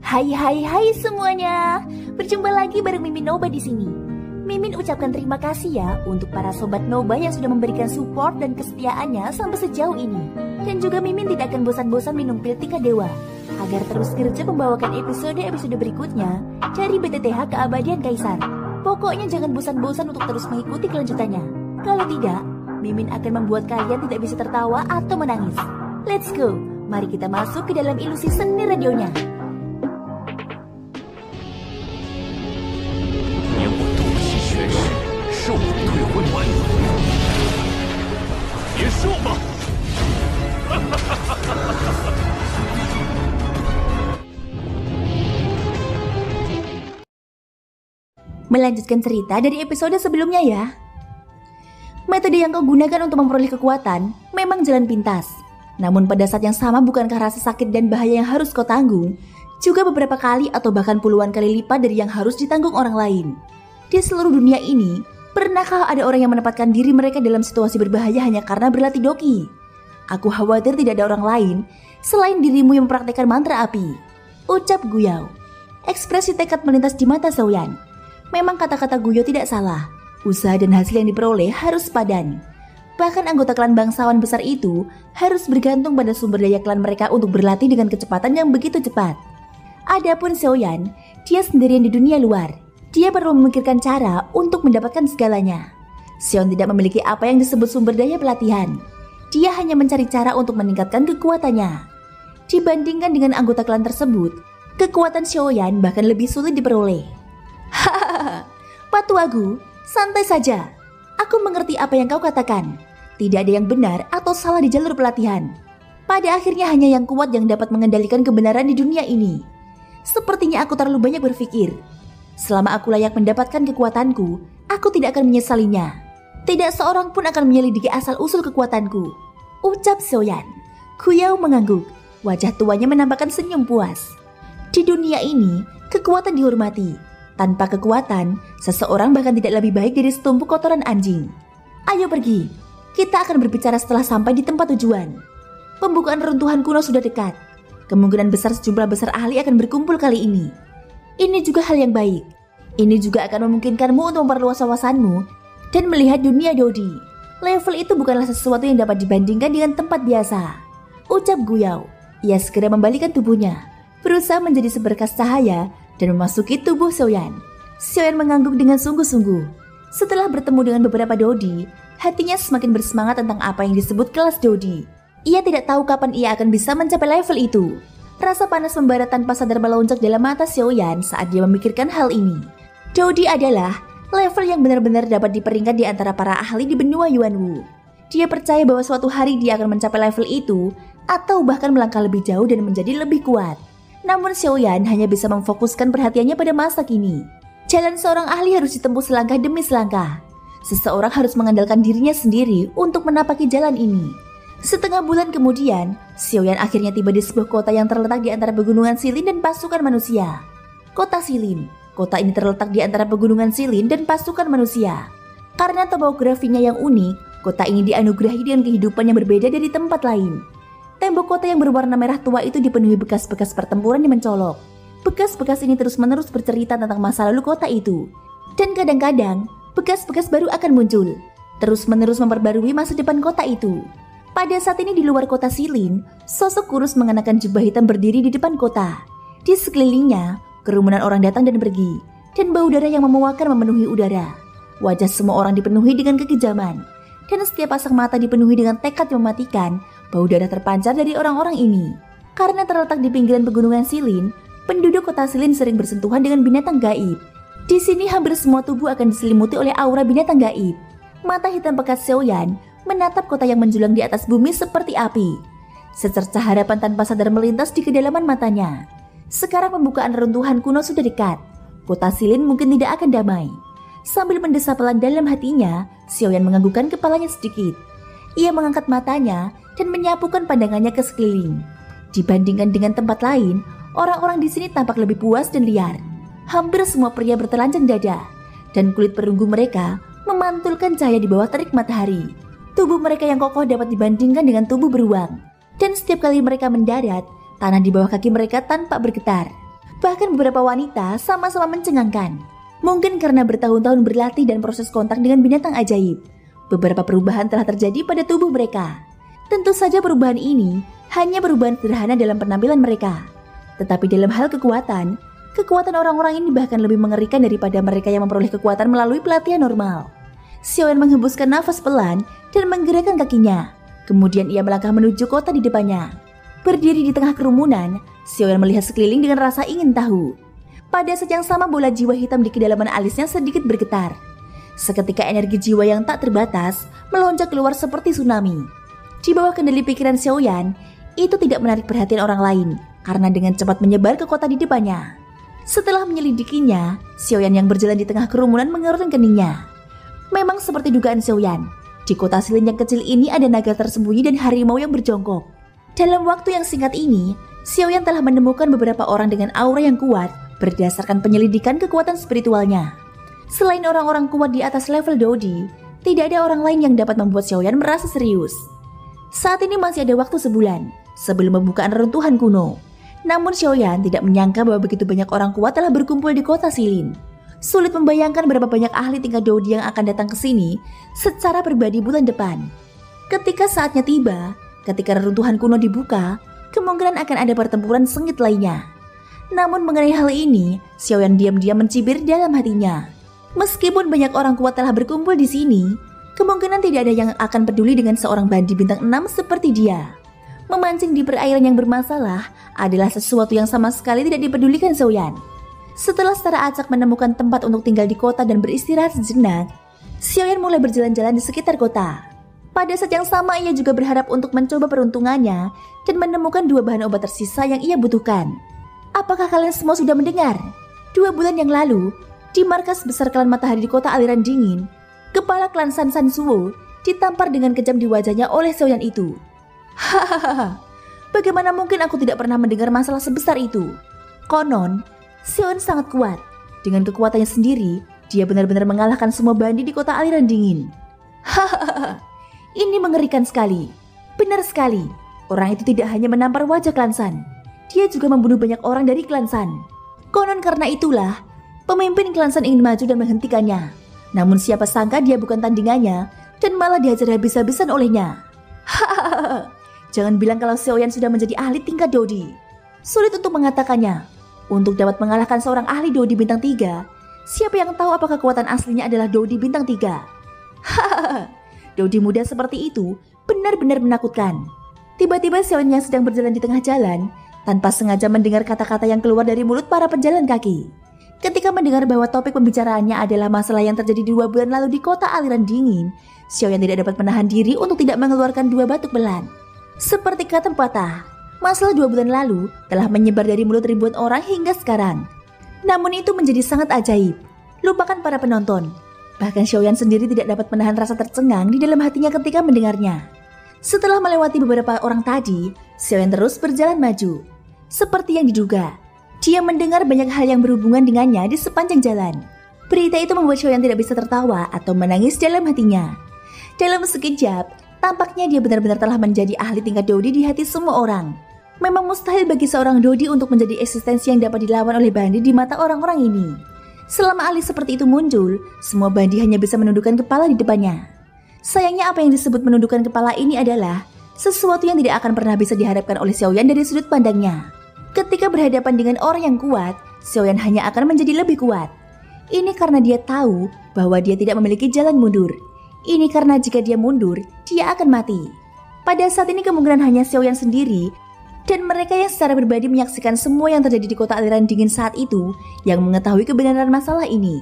Hai semuanya. Berjumpa lagi bareng Mimin Noba di sini. Mimin ucapkan terima kasih ya untuk para sobat Noba yang sudah memberikan support dan kesetiaannya sampai sejauh ini. Dan juga Mimin tidak akan bosan-bosan minum pil Tika Dewa agar terus kerja membawakan episode-episode berikutnya dari BTTH Keabadian Kaisar. Pokoknya jangan bosan-bosan untuk terus mengikuti kelanjutannya. Kalau tidak, Mimin akan membuat kalian tidak bisa tertawa atau menangis. Let's go, mari kita masuk ke dalam ilusi seni radionya. Melanjutkan cerita dari episode sebelumnya ya. Metode yang kau gunakan untuk memperoleh kekuatan memang jalan pintas. Namun pada saat yang sama bukankah rasa sakit dan bahaya yang harus kau tanggung juga beberapa kali atau bahkan puluhan kali lipat dari yang harus ditanggung orang lain. Di seluruh dunia ini, pernahkah ada orang yang menempatkan diri mereka dalam situasi berbahaya hanya karena berlatih doki? Aku khawatir tidak ada orang lain selain dirimu yang mempraktekkan mantra api. Ucap Guyao. Ekspresi tekad melintas di mata Xiaoyan. Memang kata-kata Guyo tidak salah. Usaha dan hasil yang diperoleh harus padan. Bahkan anggota klan bangsawan besar itu harus bergantung pada sumber daya klan mereka untuk berlatih dengan kecepatan yang begitu cepat. Adapun Xiaoyan, dia sendirian di dunia luar. Dia perlu memikirkan cara untuk mendapatkan segalanya. Xiaoyan tidak memiliki apa yang disebut sumber daya pelatihan. Dia hanya mencari cara untuk meningkatkan kekuatannya. Dibandingkan dengan anggota klan tersebut, kekuatan Xiaoyan bahkan lebih sulit diperoleh. Hahaha, Patuagu, santai saja. Aku mengerti apa yang kau katakan. Tidak ada yang benar atau salah di jalur pelatihan. Pada akhirnya hanya yang kuat yang dapat mengendalikan kebenaran di dunia ini. Sepertinya aku terlalu banyak berpikir. Selama aku layak mendapatkan kekuatanku, aku tidak akan menyesalinya. Tidak seorang pun akan menyelidiki asal-usul kekuatanku. Ucap Xiaoyan. Guyao mengangguk. Wajah tuanya menampakkan senyum puas. Di dunia ini, kekuatan dihormati. Tanpa kekuatan, seseorang bahkan tidak lebih baik dari setumpuk kotoran anjing. Ayo pergi, kita akan berbicara setelah sampai di tempat tujuan. Pembukaan runtuhan kuno sudah dekat. Kemungkinan besar sejumlah besar ahli akan berkumpul kali ini. Ini juga hal yang baik. Ini juga akan memungkinkanmu untuk memperluas wawasanmu dan melihat dunia Dodi. Level itu bukanlah sesuatu yang dapat dibandingkan dengan tempat biasa. Ucap Guyao. Ia segera membalikan tubuhnya, berusaha menjadi seberkas cahaya dan memasuki tubuh Xiaoyan. Xiaoyan mengangguk dengan sungguh-sungguh. Setelah bertemu dengan beberapa Dodi, hatinya semakin bersemangat tentang apa yang disebut kelas Dodi. Ia tidak tahu kapan ia akan bisa mencapai level itu. Rasa panas membara tanpa sadar melonjak dalam mata Xiaoyan saat dia memikirkan hal ini. Dodi adalah level yang benar-benar dapat diperingkat di antara para ahli di benua Yuanwu. Dia percaya bahwa suatu hari dia akan mencapai level itu atau bahkan melangkah lebih jauh dan menjadi lebih kuat. Namun Xiaoyan hanya bisa memfokuskan perhatiannya pada masa kini. Jalan seorang ahli harus ditempuh selangkah demi selangkah. Seseorang harus mengandalkan dirinya sendiri untuk menapaki jalan ini. Setengah bulan kemudian, Xiaoyan akhirnya tiba di sebuah kota yang terletak di antara pegunungan Silin dan pasukan manusia. Kota Silin. Kota ini terletak di antara pegunungan Silin dan pasukan manusia. Karena topografinya yang unik, kota ini dianugerahi dengan kehidupan yang berbeda dari tempat lain. Tembok kota yang berwarna merah tua itu dipenuhi bekas-bekas pertempuran yang mencolok. Bekas-bekas ini terus-menerus bercerita tentang masa lalu kota itu. Dan kadang-kadang, bekas-bekas baru akan muncul, terus-menerus memperbarui masa depan kota itu. Pada saat ini di luar kota Silin, sosok kurus mengenakan jubah hitam berdiri di depan kota. Di sekelilingnya, kerumunan orang datang dan pergi, dan bau darah yang memuakkan memenuhi udara. Wajah semua orang dipenuhi dengan kekejaman, dan setiap pasang mata dipenuhi dengan tekad yang mematikan. Bau darah terpancar dari orang-orang ini. Karena terletak di pinggiran pegunungan Silin, penduduk kota Silin sering bersentuhan dengan binatang gaib. Di sini hampir semua tubuh akan diselimuti oleh aura binatang gaib. Mata hitam pekat Xiaoyan menatap kota yang menjulang di atas bumi seperti api. Secercah harapan tanpa sadar melintas di kedalaman matanya. Sekarang pembukaan runtuhan kuno sudah dekat. Kota Silin mungkin tidak akan damai. Sambil mendesah pelan dalam hatinya, Xiaoyan menganggukkan kepalanya sedikit. Ia mengangkat matanya dan menyapukan pandangannya ke sekeliling. Dibandingkan dengan tempat lain, orang-orang di sini tampak lebih puas dan liar. Hampir semua pria bertelanjang dada, dan kulit perunggu mereka memantulkan cahaya di bawah terik matahari. Tubuh mereka yang kokoh dapat dibandingkan dengan tubuh beruang, dan setiap kali mereka mendarat, tanah di bawah kaki mereka tanpa bergetar. Bahkan beberapa wanita sama-sama mencengangkan. Mungkin karena bertahun-tahun berlatih dan proses kontak dengan binatang ajaib, beberapa perubahan telah terjadi pada tubuh mereka. Tentu saja perubahan ini hanya perubahan sederhana dalam penampilan mereka. Tetapi dalam hal kekuatan orang-orang ini bahkan lebih mengerikan daripada mereka yang memperoleh kekuatan melalui pelatihan normal. Xiaoyan menghembuskan nafas pelan dan menggerakkan kakinya. Kemudian ia melangkah menuju kota di depannya. Berdiri di tengah kerumunan, Xiaoyan melihat sekeliling dengan rasa ingin tahu. Pada saat yang sama bola jiwa hitam di kedalaman alisnya sedikit bergetar. Seketika energi jiwa yang tak terbatas melonjak keluar seperti tsunami. Di bawah kendali pikiran Xiaoyan, itu tidak menarik perhatian orang lain karena dengan cepat menyebar ke kota di depannya. Setelah menyelidikinya, Xiaoyan yang berjalan di tengah kerumunan mengerutkan keningnya. Memang seperti dugaan Xiaoyan, di kota Silin yang kecil ini ada naga tersembunyi dan harimau yang berjongkok. Dalam waktu yang singkat ini, Xiaoyan telah menemukan beberapa orang dengan aura yang kuat berdasarkan penyelidikan kekuatan spiritualnya. Selain orang-orang kuat di atas level Dodi, tidak ada orang lain yang dapat membuat Xiaoyan merasa serius. Saat ini masih ada waktu sebulan sebelum pembukaan reruntuhan kuno. Namun Xiaoyan tidak menyangka bahwa begitu banyak orang kuat telah berkumpul di kota Silin. Sulit membayangkan berapa banyak ahli tingkat Dodi yang akan datang ke sini secara pribadi bulan depan. Ketika saatnya tiba, ketika reruntuhan kuno dibuka, kemungkinan akan ada pertempuran sengit lainnya. Namun mengenai hal ini, Xiaoyan diam-diam mencibir dalam hatinya. Meskipun banyak orang kuat telah berkumpul di sini, kemungkinan tidak ada yang akan peduli dengan seorang bandi bintang 6 seperti dia. Memancing di perairan yang bermasalah adalah sesuatu yang sama sekali tidak dipedulikan Xiaoyan. Setelah secara acak menemukan tempat untuk tinggal di kota dan beristirahat sejenak, Xiaoyan mulai berjalan-jalan di sekitar kota. Pada saat yang sama ia juga berharap untuk mencoba peruntungannya dan menemukan 2 bahan obat tersisa yang ia butuhkan. Apakah kalian semua sudah mendengar? 2 bulan yang lalu, di markas besar klan matahari di kota aliran dingin, kepala klan San Suo ditampar dengan kejam di wajahnya oleh Xiaoyan itu. Hahaha, bagaimana mungkin aku tidak pernah mendengar masalah sebesar itu? Konon, Xiaoyan sangat kuat. Dengan kekuatannya sendiri, dia benar-benar mengalahkan semua bandi di kota aliran dingin. Hahaha, ini mengerikan sekali. Benar sekali, orang itu tidak hanya menampar wajah klan San, dia juga membunuh banyak orang dari klan San. Konon karena itulah, pemimpin klan San ingin maju dan menghentikannya. Namun siapa sangka dia bukan tandingannya dan malah dihajar habis-habisan olehnya. Hahaha, jangan bilang kalau Xiaoyan sudah menjadi ahli tingkat Dodi. Sulit untuk mengatakannya. Untuk dapat mengalahkan seorang ahli Dodi bintang 3, siapa yang tahu apakah kekuatan aslinya adalah Dodi bintang 3? Hahaha, Dodi muda seperti itu benar-benar menakutkan. Tiba-tiba Xiaoyan yang sedang berjalan di tengah jalan tanpa sengaja mendengar kata-kata yang keluar dari mulut para pejalan kaki. Ketika mendengar bahwa topik pembicaraannya adalah masalah yang terjadi 2 bulan lalu di kota aliran dingin, Xiaoyan tidak dapat menahan diri untuk tidak mengeluarkan 2 batuk pelan. Seperti kata pepatah, masalah 2 bulan lalu telah menyebar dari mulut ribuan orang hingga sekarang. Namun itu menjadi sangat ajaib. Lupakan para penonton. Bahkan Xiaoyan sendiri tidak dapat menahan rasa tercengang di dalam hatinya ketika mendengarnya. Setelah melewati beberapa orang tadi, Xiaoyan terus berjalan maju. Seperti yang diduga, dia mendengar banyak hal yang berhubungan dengannya di sepanjang jalan. Berita itu membuat Xiaoyan tidak bisa tertawa atau menangis dalam hatinya. Dalam sekejap, tampaknya dia benar-benar telah menjadi ahli tingkat Dodi di hati semua orang. Memang mustahil bagi seorang Dodi untuk menjadi eksistensi yang dapat dilawan oleh bandi di mata orang-orang ini. Selama ahli seperti itu muncul, semua bandi hanya bisa menundukkan kepala di depannya. Sayangnya apa yang disebut menundukkan kepala ini adalah sesuatu yang tidak akan pernah bisa diharapkan oleh Xiaoyan dari sudut pandangnya. Ketika berhadapan dengan orang yang kuat, Xiaoyan hanya akan menjadi lebih kuat. Ini karena dia tahu bahwa dia tidak memiliki jalan mundur. Ini karena jika dia mundur, dia akan mati. Pada saat ini kemungkinan hanya Xiaoyan sendiri dan mereka yang secara pribadi menyaksikan semua yang terjadi di kota aliran dingin saat itu yang mengetahui kebenaran masalah ini.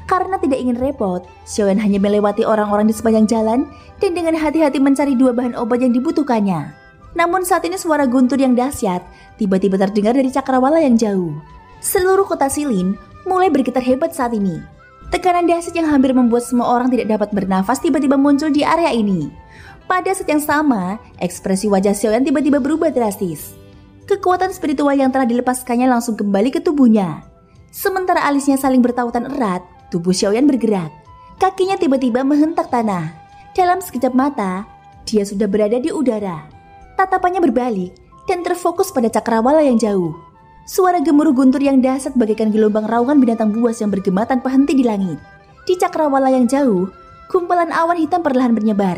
Karena tidak ingin repot, Xiaoyan hanya melewati orang-orang di sepanjang jalan dan dengan hati-hati mencari 2 bahan obat yang dibutuhkannya. Namun saat ini suara guntur yang dahsyat tiba-tiba terdengar dari cakrawala yang jauh. Seluruh kota Silin mulai bergetar hebat saat ini. Tekanan dahsyat yang hampir membuat semua orang tidak dapat bernafas tiba-tiba muncul di area ini. Pada saat yang sama, ekspresi wajah Xiaoyan tiba-tiba berubah drastis. Kekuatan spiritual yang telah dilepaskannya langsung kembali ke tubuhnya. Sementara alisnya saling bertautan erat, tubuh Xiaoyan bergerak. Kakinya tiba-tiba menghentak tanah. Dalam sekejap mata, dia sudah berada di udara. Tatapannya berbalik dan terfokus pada cakrawala yang jauh. Suara gemuruh guntur yang dahsyat bagaikan gelombang raungan binatang buas yang bergema tanpa henti di langit. Di cakrawala yang jauh, gumpalan awan hitam perlahan bernyebar.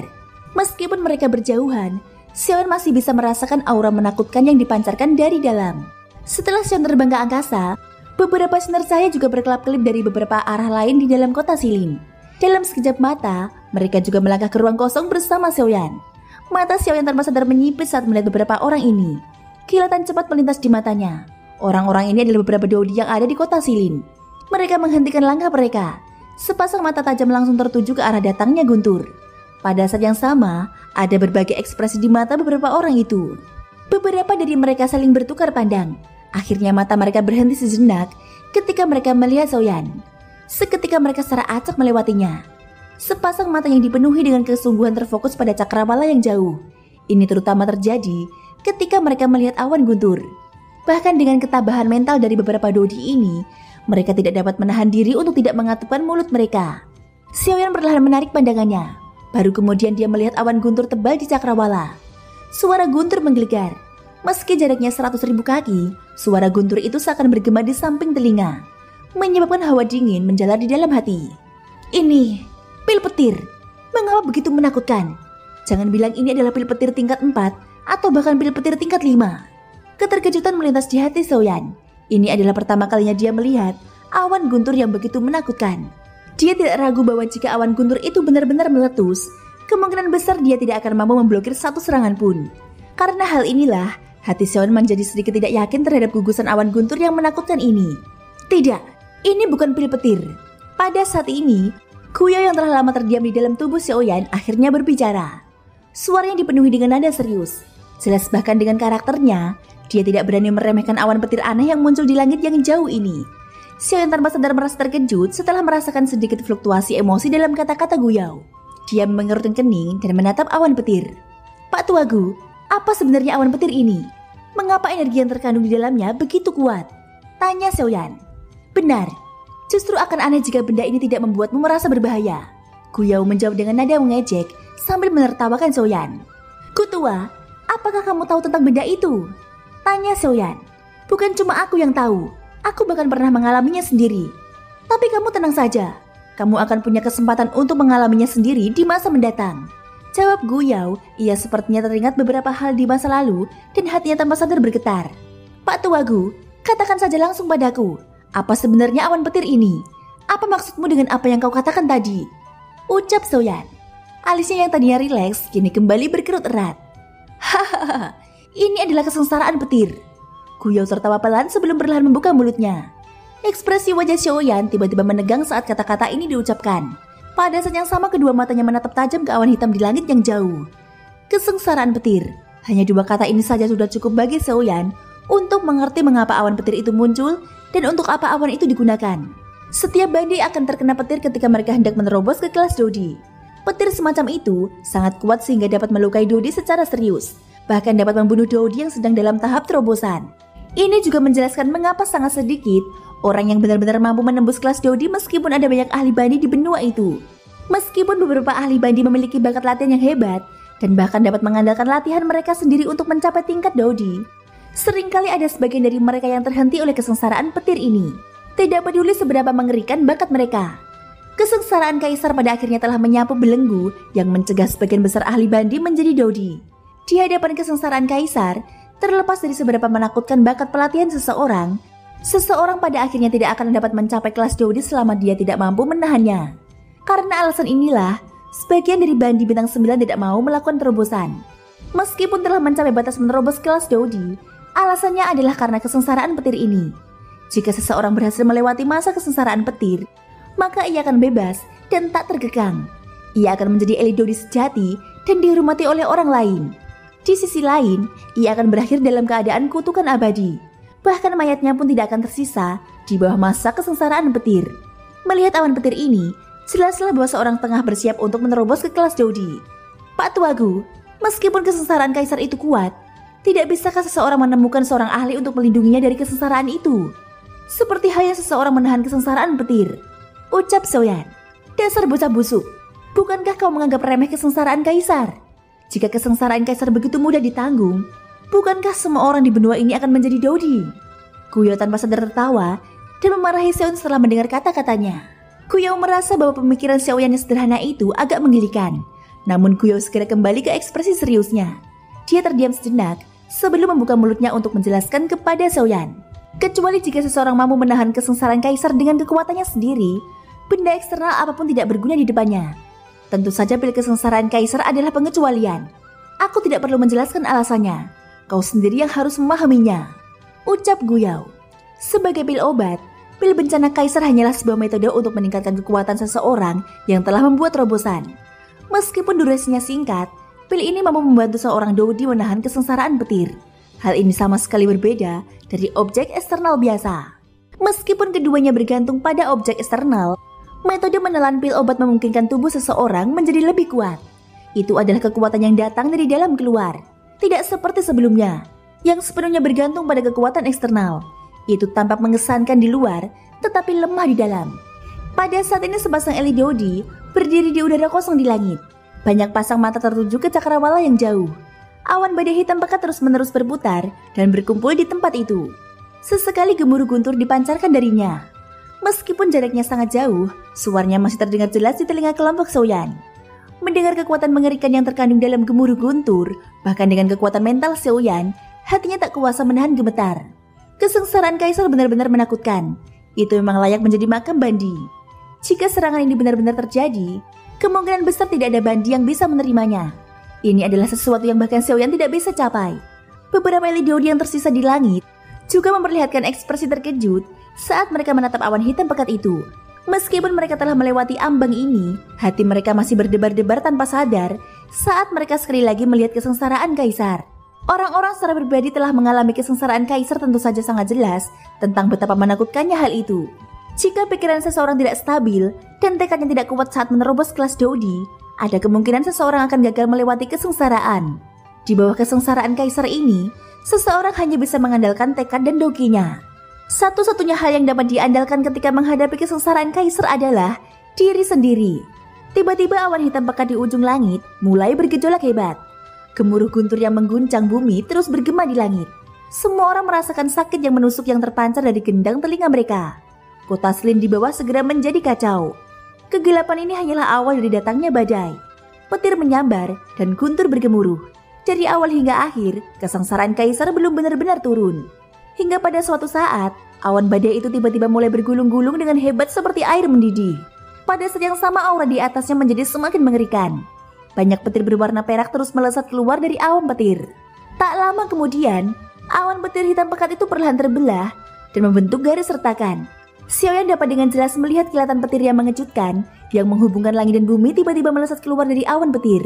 Meskipun mereka berjauhan, Xiaoyan masih bisa merasakan aura menakutkan yang dipancarkan dari dalam. Setelah Xiaoyan terbang ke angkasa, beberapa sinar cahaya juga berkelap-kelip dari beberapa arah lain di dalam kota Silin. Dalam sekejap mata, mereka juga melangkah ke ruang kosong bersama Xiaoyan. Mata Xiaoyan tanpa sadar menyipit saat melihat beberapa orang ini. Kilatan cepat melintas di matanya. Orang-orang ini adalah beberapa dodi yang ada di kota Silin. Mereka menghentikan langkah mereka. Sepasang mata tajam langsung tertuju ke arah datangnya guntur. Pada saat yang sama, ada berbagai ekspresi di mata beberapa orang itu. Beberapa dari mereka saling bertukar pandang. Akhirnya mata mereka berhenti sejenak ketika mereka melihat Xiaoyan. Seketika mereka secara acak melewatinya. Sepasang mata yang dipenuhi dengan kesungguhan terfokus pada cakrawala yang jauh. Ini terutama terjadi ketika mereka melihat awan guntur. Bahkan dengan ketabahan mental dari beberapa dodi ini, mereka tidak dapat menahan diri untuk tidak mengatupkan mulut mereka. Xiaoyan perlahan menarik pandangannya. Baru kemudian dia melihat awan guntur tebal di cakrawala. Suara guntur menggelegar. Meski jaraknya 100.000 kaki, suara guntur itu seakan bergema di samping telinga, menyebabkan hawa dingin menjalar di dalam hati. Ini pil petir. Mengapa begitu menakutkan? Jangan bilang ini adalah pil petir tingkat 4 atau bahkan pil petir tingkat 5. Keterkejutan melintas di hati Xiaoyan. Ini adalah pertama kalinya dia melihat awan guntur yang begitu menakutkan. Dia tidak ragu bahwa jika awan guntur itu benar-benar meletus, kemungkinan besar dia tidak akan mampu memblokir satu serangan pun. Karena hal inilah, hati Xiaoyan menjadi sedikit tidak yakin terhadap gugusan awan guntur yang menakutkan ini. Tidak, ini bukan pil petir. Pada saat ini, Guo yang telah lama terdiam di dalam tubuh Xiaoyan akhirnya berbicara. Suaranya dipenuhi dengan nada serius. Jelas bahkan dengan karakternya, dia tidak berani meremehkan awan petir aneh yang muncul di langit yang jauh ini. Xiaoyan tanpa sadar merasa terkejut setelah merasakan sedikit fluktuasi emosi dalam kata-kata Guyao. Dia mengerutkan kening dan menatap awan petir. Pak Tuagu, apa sebenarnya awan petir ini? Mengapa energi yang terkandung di dalamnya begitu kuat? Tanya Xiaoyan. Benar, justru akan aneh jika benda ini tidak membuatmu merasa berbahaya. Guyao menjawab dengan nada mengejek sambil menertawakan Xiaoyan. Kutua, apakah kamu tahu tentang benda itu? Tanya Xiaoyan. Bukan cuma aku yang tahu, aku bahkan pernah mengalaminya sendiri. Tapi kamu tenang saja, kamu akan punya kesempatan untuk mengalaminya sendiri di masa mendatang. Jawab Guyao. Ia sepertinya teringat beberapa hal di masa lalu dan hatinya tanpa sadar bergetar. Pak Tuagu, katakan saja langsung padaku, apa sebenarnya awan petir ini? Apa maksudmu dengan apa yang kau katakan tadi? Ucap Xiaoyan. Alisnya yang tadinya rileks kini kembali berkerut erat. Hahaha, ini adalah kesengsaraan petir. Guyao tertawa pelan sebelum perlahan membuka mulutnya. Ekspresi wajah Xiaoyan tiba-tiba menegang saat kata-kata ini diucapkan. Pada saat yang sama kedua matanya menatap tajam ke awan hitam di langit yang jauh. Kesengsaraan petir. Hanya dua kata ini saja sudah cukup bagi Xiaoyan untuk mengerti mengapa awan petir itu muncul dan untuk apa awan itu digunakan. Setiap bandi akan terkena petir ketika mereka hendak menerobos ke kelas dodi. Petir semacam itu sangat kuat sehingga dapat melukai dodi secara serius, bahkan dapat membunuh dodi yang sedang dalam tahap terobosan. Ini juga menjelaskan mengapa sangat sedikit orang yang benar-benar mampu menembus kelas dodi meskipun ada banyak ahli bandi di benua itu. Meskipun beberapa ahli bandi memiliki bakat latihan yang hebat dan bahkan dapat mengandalkan latihan mereka sendiri untuk mencapai tingkat dodi, seringkali ada sebagian dari mereka yang terhenti oleh kesengsaraan petir ini. Tidak peduli seberapa mengerikan bakat mereka. Kesengsaraan kaisar pada akhirnya telah menyapu belenggu yang mencegah sebagian besar ahli bandi menjadi dodi. Di hadapan kesengsaraan kaisar, terlepas dari seberapa menakutkan bakat pelatihan seseorang pada akhirnya tidak akan dapat mencapai kelas dodi selama dia tidak mampu menahannya. Karena alasan inilah, sebagian dari bandi bintang 9 tidak mau melakukan terobosan. Meskipun telah mencapai batas menerobos kelas dodi, alasannya adalah karena kesengsaraan petir ini. Jika seseorang berhasil melewati masa kesengsaraan petir, maka ia akan bebas dan tak terkekang. Ia akan menjadi elit dodi sejati dan dihormati oleh orang lain. Di sisi lain, ia akan berakhir dalam keadaan kutukan abadi. Bahkan mayatnya pun tidak akan tersisa di bawah masa kesengsaraan petir. Melihat awan petir ini, jelaslah bahwa seorang tengah bersiap untuk menerobos ke kelas dodi. Pak Tuagu, meskipun kesengsaraan kaisar itu kuat, tidak bisakah seseorang menemukan seorang ahli untuk melindunginya dari kesengsaraan itu? Seperti halnya seseorang menahan kesengsaraan petir. Ucap Xiaoyan. Dasar bocah busuk, bukankah kau menganggap remeh kesengsaraan kaisar? Jika kesengsaraan kaisar begitu mudah ditanggung, bukankah semua orang di benua ini akan menjadi dodi? Kuyao tanpa sadar tertawa dan memarahi Xiaoyan setelah mendengar kata-katanya. Kuyao merasa bahwa pemikiran Xiaoyan yang sederhana itu agak menggelikan. Namun Kuyao segera kembali ke ekspresi seriusnya. Dia terdiam sejenak sebelum membuka mulutnya untuk menjelaskan kepada Xiaoyan. Kecuali jika seseorang mampu menahan kesengsaraan kaisar dengan kekuatannya sendiri, benda eksternal apapun tidak berguna di depannya. Tentu saja pil kesengsaraan kaisar adalah pengecualian. Aku tidak perlu menjelaskan alasannya. Kau sendiri yang harus memahaminya, ucap Kuyao. Sebagai pil obat, pil bencana kaisar hanyalah sebuah metode untuk meningkatkan kekuatan seseorang yang telah membuat terobosan. Meskipun durasinya singkat, pil ini mampu membantu seorang Dodi menahan kesengsaraan petir. Hal ini sama sekali berbeda dari objek eksternal biasa. Meskipun keduanya bergantung pada objek eksternal, metode menelan pil obat memungkinkan tubuh seseorang menjadi lebih kuat. Itu adalah kekuatan yang datang dari dalam keluar. Tidak seperti sebelumnya, yang sepenuhnya bergantung pada kekuatan eksternal. Itu tampak mengesankan di luar, tetapi lemah di dalam. Pada saat ini sepasang elit Dodi berdiri di udara kosong di langit. Banyak pasang mata tertuju ke cakrawala yang jauh. Awan badai hitam pekat terus-menerus berputar dan berkumpul di tempat itu. Sesekali gemuruh guntur dipancarkan darinya. Meskipun jaraknya sangat jauh, suaranya masih terdengar jelas di telinga kelompok Xiaoyan. Mendengar kekuatan mengerikan yang terkandung dalam gemuruh guntur, bahkan dengan kekuatan mental Xiaoyan, hatinya tak kuasa menahan gemetar. Kesengsaraan kaisar benar-benar menakutkan. Itu memang layak menjadi makam Bandi. Jika serangan ini benar-benar terjadi, kemungkinan besar tidak ada Bandi yang bisa menerimanya. Ini adalah sesuatu yang bahkan Xiaoyan tidak bisa capai. Beberapa elit Dodi yang tersisa di langit juga memperlihatkan ekspresi terkejut saat mereka menatap awan hitam pekat itu. Meskipun mereka telah melewati ambang ini, hati mereka masih berdebar-debar tanpa sadar saat mereka sekali lagi melihat kesengsaraan kaisar. Orang-orang secara pribadi telah mengalami kesengsaraan kaisar tentu saja sangat jelas tentang betapa menakutkannya hal itu. Jika pikiran seseorang tidak stabil dan tekadnya tidak kuat saat menerobos kelas Dodi, ada kemungkinan seseorang akan gagal melewati kesengsaraan. Di bawah kesengsaraan kaisar ini, seseorang hanya bisa mengandalkan tekad dan doginya. Satu-satunya hal yang dapat diandalkan ketika menghadapi kesengsaraan kaisar adalah diri sendiri. Tiba-tiba awan hitam pekat di ujung langit mulai bergejolak hebat. Gemuruh guntur yang mengguncang bumi terus bergema di langit. Semua orang merasakan sakit yang menusuk yang terpancar dari gendang telinga mereka. Kota Slin di bawah segera menjadi kacau. Kegelapan ini hanyalah awal dari datangnya badai. Petir menyambar dan guntur bergemuruh. Dari awal hingga akhir, kesengsaraan kaisar belum benar-benar turun. Hingga pada suatu saat, awan badai itu tiba-tiba mulai bergulung-gulung dengan hebat seperti air mendidih. Pada saat yang sama aura di atasnya menjadi semakin mengerikan. Banyak petir berwarna perak terus melesat keluar dari awan petir. Tak lama kemudian, awan petir hitam pekat itu perlahan terbelah dan membentuk garis retakan. Xiaoyan dapat dengan jelas melihat kilatan petir yang mengejutkan yang menghubungkan langit dan bumi tiba-tiba melesat keluar dari awan petir.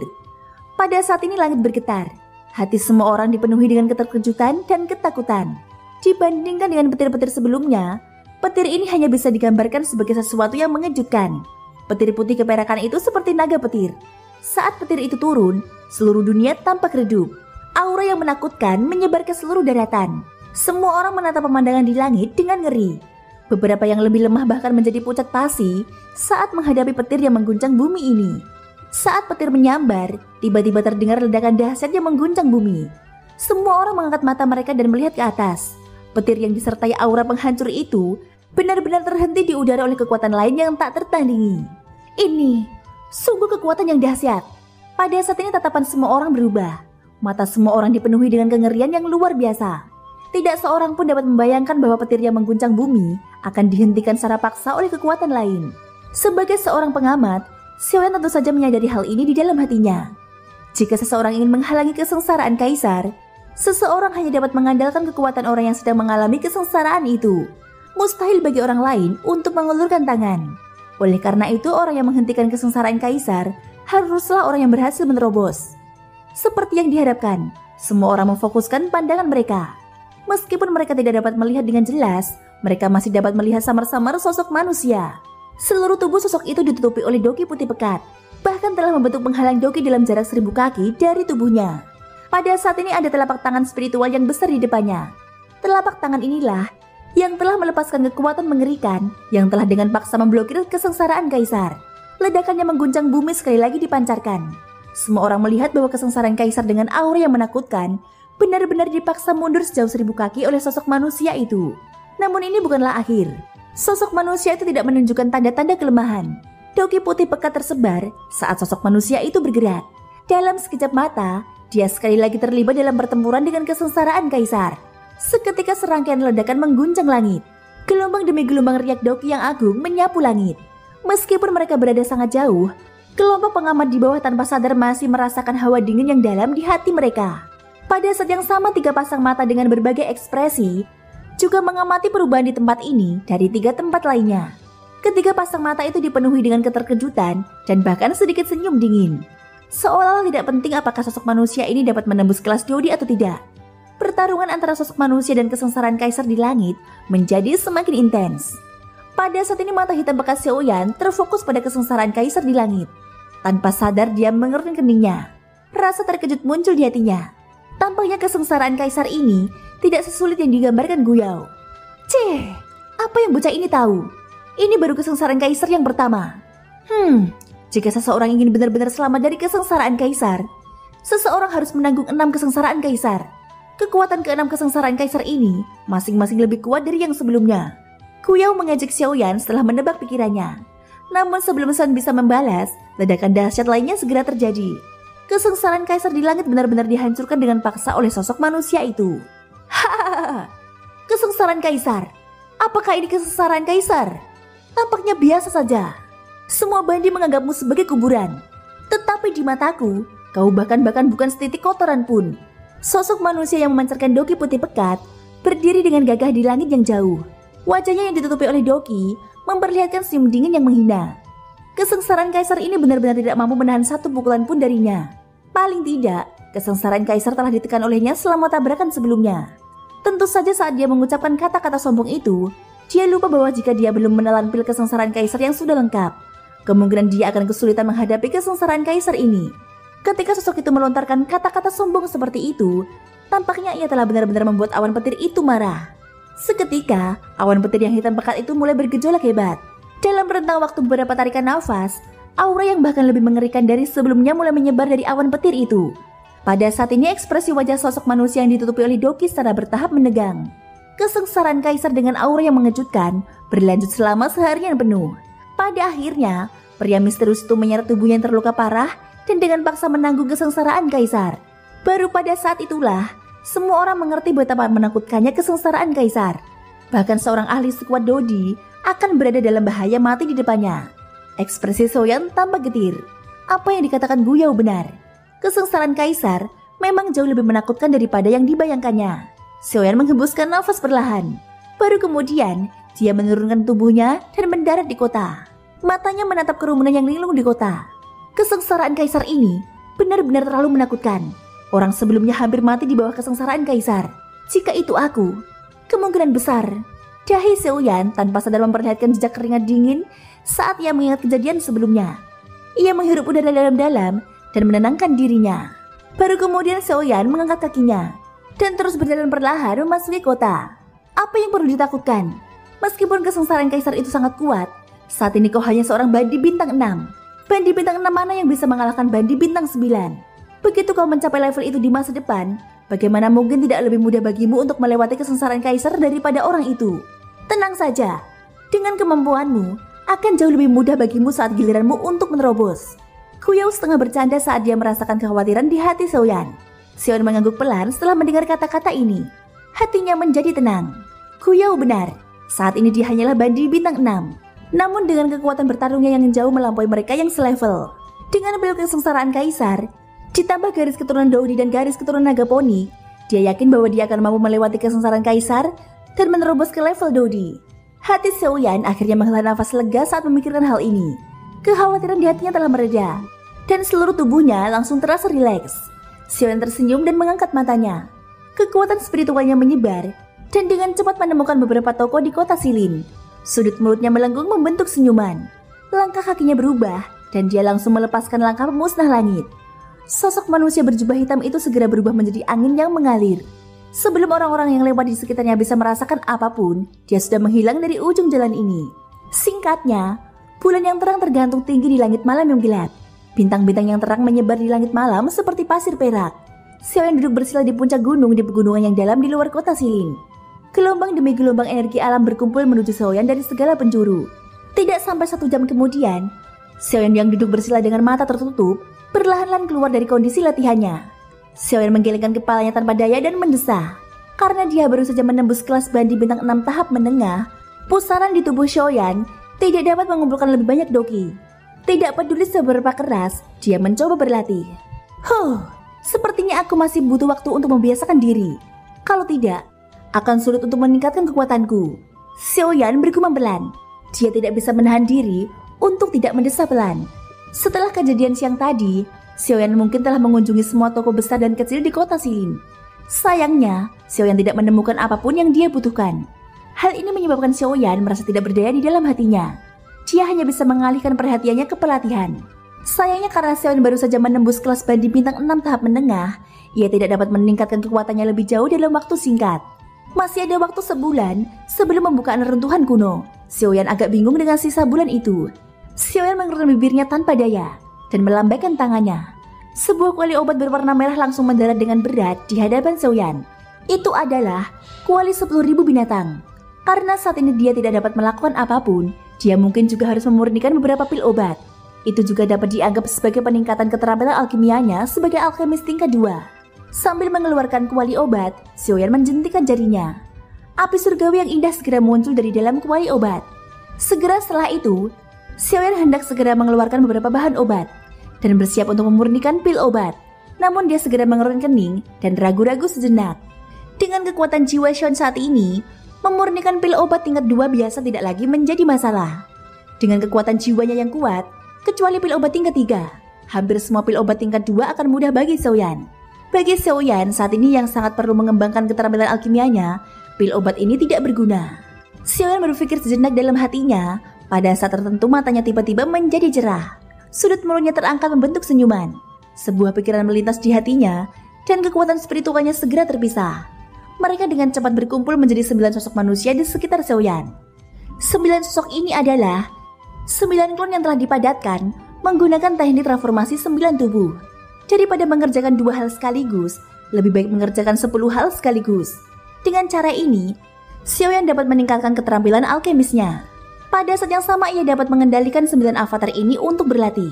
Pada saat ini langit bergetar. Hati semua orang dipenuhi dengan keterkejutan dan ketakutan. Dibandingkan dengan petir-petir sebelumnya, petir ini hanya bisa digambarkan sebagai sesuatu yang mengejutkan. Petir putih keperakan itu seperti naga petir. Saat petir itu turun, seluruh dunia tampak redup. Aura yang menakutkan menyebar ke seluruh daratan. Semua orang menatap pemandangan di langit dengan ngeri. Beberapa yang lebih lemah bahkan menjadi pucat pasi saat menghadapi petir yang mengguncang bumi ini. Saat petir menyambar, tiba-tiba terdengar ledakan dahsyat yang mengguncang bumi. Semua orang mengangkat mata mereka dan melihat ke atas. Petir yang disertai aura penghancur itu benar-benar terhenti di udara oleh kekuatan lain yang tak tertandingi. Ini sungguh kekuatan yang dahsyat. Pada saat ini tatapan semua orang berubah. Mata semua orang dipenuhi dengan kengerian yang luar biasa. Tidak seorang pun dapat membayangkan bahwa petir yang mengguncang bumi akan dihentikan secara paksa oleh kekuatan lain. Sebagai seorang pengamat, Xiaoyan tentu saja menyadari hal ini di dalam hatinya. Jika seseorang ingin menghalangi kesengsaraan kaisar, seseorang hanya dapat mengandalkan kekuatan orang yang sedang mengalami kesengsaraan itu. Mustahil bagi orang lain untuk mengulurkan tangan. Oleh karena itu, orang yang menghentikan kesengsaraan kaisar haruslah orang yang berhasil menerobos. Seperti yang diharapkan, semua orang memfokuskan pandangan mereka. Meskipun mereka tidak dapat melihat dengan jelas, mereka masih dapat melihat samar-samar sosok manusia. Seluruh tubuh sosok itu ditutupi oleh doki putih pekat, bahkan telah membentuk penghalang doki dalam jarak 1000 kaki dari tubuhnya. Pada saat ini ada telapak tangan spiritual yang besar di depannya. Telapak tangan inilah yang telah melepaskan kekuatan mengerikan yang telah dengan paksa memblokir kesengsaraan kaisar. Ledakan yang mengguncang bumi sekali lagi dipancarkan. Semua orang melihat bahwa kesengsaraan kaisar dengan aura yang menakutkan benar-benar dipaksa mundur sejauh 1000 kaki oleh sosok manusia itu. Namun ini bukanlah akhir. Sosok manusia itu tidak menunjukkan tanda-tanda kelemahan. Doki putih pekat tersebar saat sosok manusia itu bergerak. Dalam sekejap mata, dia sekali lagi terlibat dalam pertempuran dengan kesengsaraan kaisar. Seketika serangkaian ledakan mengguncang langit. Gelombang demi gelombang riak Doki yang agung menyapu langit. Meskipun mereka berada sangat jauh, kelompok pengamat di bawah tanpa sadar masih merasakan hawa dingin yang dalam di hati mereka. Pada saat yang sama, 3 pasang mata dengan berbagai ekspresi juga mengamati perubahan di tempat ini dari 3 tempat lainnya. Ketiga pasang mata itu dipenuhi dengan keterkejutan dan bahkan sedikit senyum dingin. Seolah-olah tidak penting apakah sosok manusia ini dapat menembus kelas Dodi atau tidak. Pertarungan antara sosok manusia dan kesengsaraan kaisar di langit menjadi semakin intens. Pada saat ini mata hitam bekas Xiaoyan terfokus pada kesengsaraan kaisar di langit. Tanpa sadar dia mengerutkan keningnya. Rasa terkejut muncul di hatinya. Tampaknya kesengsaraan kaisar ini tidak sesulit yang digambarkan Guyao. Cih, apa yang bocah ini tahu? Ini baru kesengsaraan kaisar yang pertama. Jika seseorang ingin benar-benar selamat dari kesengsaraan kaisar, seseorang harus menanggung 6 kesengsaraan kaisar. Kekuatan ke-6 kesengsaraan kaisar ini masing-masing lebih kuat dari yang sebelumnya. Guyao mengajak Xiaoyan setelah menebak pikirannya. Namun sebelum Sun bisa membalas, ledakan dahsyat lainnya segera terjadi. Kesengsaraan kaisar di langit benar-benar dihancurkan dengan paksa oleh sosok manusia itu. Hahaha, kesengsaraan kaisar. Apakah ini kesengsaraan kaisar? Tampaknya biasa saja. Semua bandi menganggapmu sebagai kuburan. Tetapi di mataku, kau bahkan bukan setitik kotoran pun. Sosok manusia yang memancarkan Doki putih pekat berdiri dengan gagah di langit yang jauh. Wajahnya yang ditutupi oleh Doki memperlihatkan senyum dingin yang menghina. Kesengsaraan kaisar ini benar-benar tidak mampu menahan satu pukulan pun darinya. Paling tidak, kesengsaraan kaisar telah ditekan olehnya selama tabrakan sebelumnya. Tentu saja saat dia mengucapkan kata-kata sombong itu, dia lupa bahwa jika dia belum menelan pil kesengsaraan kaisar yang sudah lengkap, kemungkinan dia akan kesulitan menghadapi kesengsaraan kaisar ini. Ketika sosok itu melontarkan kata-kata sombong seperti itu, tampaknya ia telah benar-benar membuat awan petir itu marah. Seketika, awan petir yang hitam pekat itu mulai bergejolak hebat. Dalam rentang waktu beberapa tarikan nafas, aura yang bahkan lebih mengerikan dari sebelumnya mulai menyebar dari awan petir itu. Pada saat ini ekspresi wajah sosok manusia yang ditutupi oleh Doki secara bertahap menegang. Kesengsaraan kaisar dengan aura yang mengejutkan berlanjut selama seharian penuh. Pada akhirnya, pria misterius itu menyeret tubuhnya yang terluka parah dan dengan paksa menanggung kesengsaraan kaisar. Baru pada saat itulah, semua orang mengerti betapa menakutkannya kesengsaraan kaisar. Bahkan seorang ahli sekuat Dodi akan berada dalam bahaya mati di depannya. Ekspresi Xiaoyan tambah getir. Apa yang dikatakan Guyao benar. Kesengsaraan kaisar memang jauh lebih menakutkan daripada yang dibayangkannya. Xiaoyan menghembuskan nafas perlahan. Baru kemudian, dia menurunkan tubuhnya dan mendarat di kota. Matanya menatap kerumunan yang linglung di kota. Kesengsaraan kaisar ini benar-benar terlalu menakutkan. Orang sebelumnya hampir mati di bawah kesengsaraan kaisar. Jika itu aku, kemungkinan besar. Dahi Xiaoyan tanpa sadar memperlihatkan jejak keringat dingin saat ia mengingat kejadian sebelumnya. Ia menghirup udara dalam-dalam dan menenangkan dirinya. Baru kemudian Xiaoyan mengangkat kakinya dan terus berjalan perlahan memasuki kota. Apa yang perlu ditakutkan? Meskipun kesengsaraan kaisar itu sangat kuat, saat ini kau hanya seorang bandi bintang 6. Bandi bintang 6 mana yang bisa mengalahkan bandi bintang 9? Begitu kau mencapai level itu di masa depan, bagaimana mungkin tidak lebih mudah bagimu untuk melewati kesengsaraan kaisar daripada orang itu? Tenang saja, dengan kemampuanmu, akan jauh lebih mudah bagimu saat giliranmu untuk menerobos. Guyao setengah bercanda saat dia merasakan kekhawatiran di hati Xiaoyan. Xiaoyan mengangguk pelan setelah mendengar kata-kata ini. Hatinya menjadi tenang. Guyao benar, saat ini dia hanyalah bandi bintang 6. Namun dengan kekuatan bertarungnya yang jauh melampaui mereka yang selevel. Dengan pil kesengsaraan kaisar, ditambah garis keturunan Dodi dan garis keturunan naga poni, dia yakin bahwa dia akan mampu melewati kesengsaraan kaisar dan menerobos ke level Dodi. Hati Xiaoyan akhirnya menghela nafas lega saat memikirkan hal ini. Kekhawatiran di hatinya telah mereda, dan seluruh tubuhnya langsung terasa rileks. Xiaoyan tersenyum dan mengangkat matanya. Kekuatan spiritualnya menyebar, dan dengan cepat menemukan beberapa toko di kota Silin. Sudut mulutnya melengkung membentuk senyuman. Langkah kakinya berubah, dan dia langsung melepaskan langkah pemusnah langit. Sosok manusia berjubah hitam itu segera berubah menjadi angin yang mengalir. Sebelum orang-orang yang lewat di sekitarnya bisa merasakan apapun, dia sudah menghilang dari ujung jalan ini. Singkatnya, bulan yang terang tergantung tinggi di langit malam yang gelap. Bintang-bintang yang terang menyebar di langit malam seperti pasir perak. Xiaoyan duduk bersila di puncak gunung di pegunungan yang dalam di luar kota Silin. Gelombang demi gelombang energi alam berkumpul menuju Xiaoyan dari segala penjuru. Tidak sampai 1 jam kemudian, Xiaoyan yang duduk bersila dengan mata tertutup perlahan-lahan keluar dari kondisi latihannya. Xiaoyan menggelengkan kepalanya tanpa daya dan mendesah. Karena dia baru saja menembus kelas bandi bintang 6 tahap menengah, pusaran di tubuh Xiaoyan tidak dapat mengumpulkan lebih banyak doki. Tidak peduli seberapa keras, dia mencoba berlatih. Sepertinya aku masih butuh waktu untuk membiasakan diri. Kalau tidak, akan sulit untuk meningkatkan kekuatanku. Xiaoyan bergumam pelan. Dia tidak bisa menahan diri untuk tidak mendesah pelan. Setelah kejadian siang tadi, Xiaoyan mungkin telah mengunjungi semua toko besar dan kecil di kota Xilin. Sayangnya, Xiaoyan tidak menemukan apapun yang dia butuhkan. Hal ini menyebabkan Xiaoyan merasa tidak berdaya di dalam hatinya. Dia hanya bisa mengalihkan perhatiannya ke pelatihan. Sayangnya karena Xiaoyan baru saja menembus kelas bandi bintang 6 tahap menengah, ia tidak dapat meningkatkan kekuatannya lebih jauh dalam waktu singkat. Masih ada waktu sebulan sebelum pembukaan runtuhan kuno. Xiaoyan agak bingung dengan sisa bulan itu. Xiaoyan mengerutkan bibirnya tanpa daya dan melambaikan tangannya. Sebuah kuali obat berwarna merah langsung mendarat dengan berat di hadapan Xiaoyan. Itu adalah kuali 10.000 binatang. Karena saat ini dia tidak dapat melakukan apapun, dia mungkin juga harus memurnikan beberapa pil obat. Itu juga dapat dianggap sebagai peningkatan keterampilan alkimianya sebagai alkemis tingkat 2. Sambil mengeluarkan kuali obat, Xiaoyan menjentikkan jarinya. Api surgawi yang indah segera muncul dari dalam kuali obat. Segera setelah itu, Xiaoyan hendak segera mengeluarkan beberapa bahan obat dan bersiap untuk memurnikan pil obat. Namun dia segera mengerutkan kening dan ragu-ragu sejenak. Dengan kekuatan jiwa Xiaoyan saat ini, memurnikan pil obat tingkat 2 biasa tidak lagi menjadi masalah. Dengan kekuatan jiwanya yang kuat, kecuali pil obat tingkat 3, hampir semua pil obat tingkat 2 akan mudah bagi Xiaoyan. Bagi Xiaoyan saat ini yang sangat perlu mengembangkan keterampilan alkimianya, pil obat ini tidak berguna. Xiaoyan berpikir sejenak dalam hatinya. Pada saat tertentu matanya tiba-tiba menjadi cerah. Sudut mulutnya terangkat membentuk senyuman. Sebuah pikiran melintas di hatinya dan kekuatan spiritualnya segera terpisah. Mereka dengan cepat berkumpul menjadi 9 sosok manusia di sekitar Xiaoyan. 9 sosok ini adalah 9 klon yang telah dipadatkan menggunakan teknik transformasi 9 tubuh. Daripada mengerjakan 2 hal sekaligus, lebih baik mengerjakan 10 hal sekaligus. Dengan cara ini, Xiaoyan dapat meningkatkan keterampilan alkemisnya. Pada saat yang sama ia dapat mengendalikan 9 avatar ini untuk berlatih.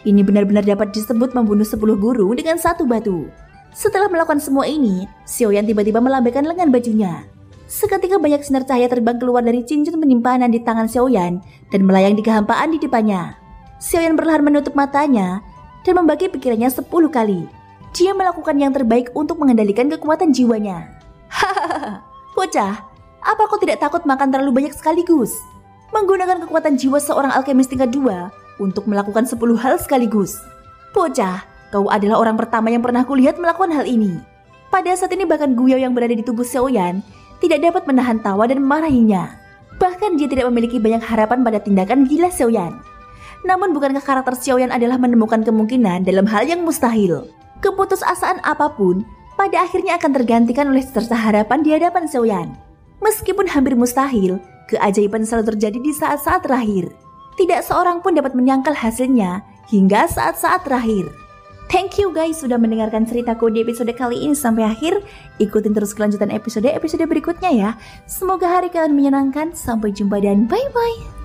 Ini benar-benar dapat disebut membunuh 10 burung dengan 1 batu. Setelah melakukan semua ini, Xiaoyan tiba-tiba melambaikan lengan bajunya. Seketika banyak sinar cahaya terbang keluar dari cincin penyimpanan di tangan Xiaoyan dan melayang di kehampaan di depannya. Xiaoyan perlahan menutup matanya dan membagi pikirannya 10 kali. Dia melakukan yang terbaik untuk mengendalikan kekuatan jiwanya. Hahaha, bocah, apa kau tidak takut makan terlalu banyak sekaligus? Menggunakan kekuatan jiwa seorang alkemis tingkat 2 untuk melakukan 10 hal sekaligus. Bocah, kau adalah orang pertama yang pernah kulihat melakukan hal ini. Pada saat ini bahkan Guyao yang berada di tubuh Xiaoyan tidak dapat menahan tawa dan memarahinya. Bahkan dia tidak memiliki banyak harapan pada tindakan gila Xiaoyan. Namun bukankah karakter Xiaoyan adalah menemukan kemungkinan dalam hal yang mustahil? Keputusasaan apapun pada akhirnya akan tergantikan oleh secerca harapan di hadapan Xiaoyan. Meskipun hampir mustahil, keajaiban selalu terjadi di saat-saat terakhir. Tidak seorang pun dapat menyangkal hasilnya hingga saat-saat terakhir. Thank you guys sudah mendengarkan ceritaku di episode kali ini sampai akhir. Ikutin terus kelanjutan episode berikutnya ya. Semoga hari kalian menyenangkan. Sampai jumpa dan bye-bye.